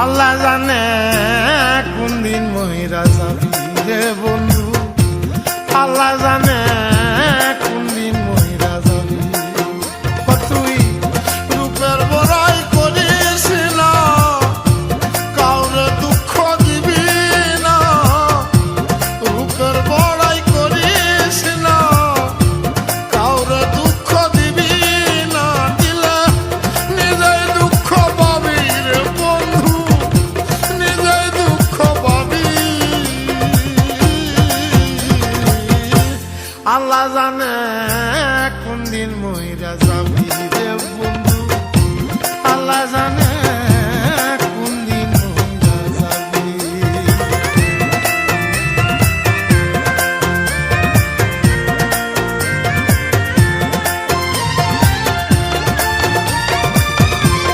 আল্লাহ জানে কোন দিন মহিরা যাবি রে বন্ধু, আল্লাহ জানে কোন দিন মহিরা যাবি। তুই রূপের বড়াই করিস না, কাউরে দুঃখ দিবি না। রূপের বড়াই করিস না, কাউরে দুঃখ দিবি না। দিলে নিজেই দুঃখ পাবি রে বন্ধু, নিজেই দুঃখ পাবি। আল্লাহ জানে কোন দিন মহিরা যাবি রে বন্ধু, আল্লাহ জানে।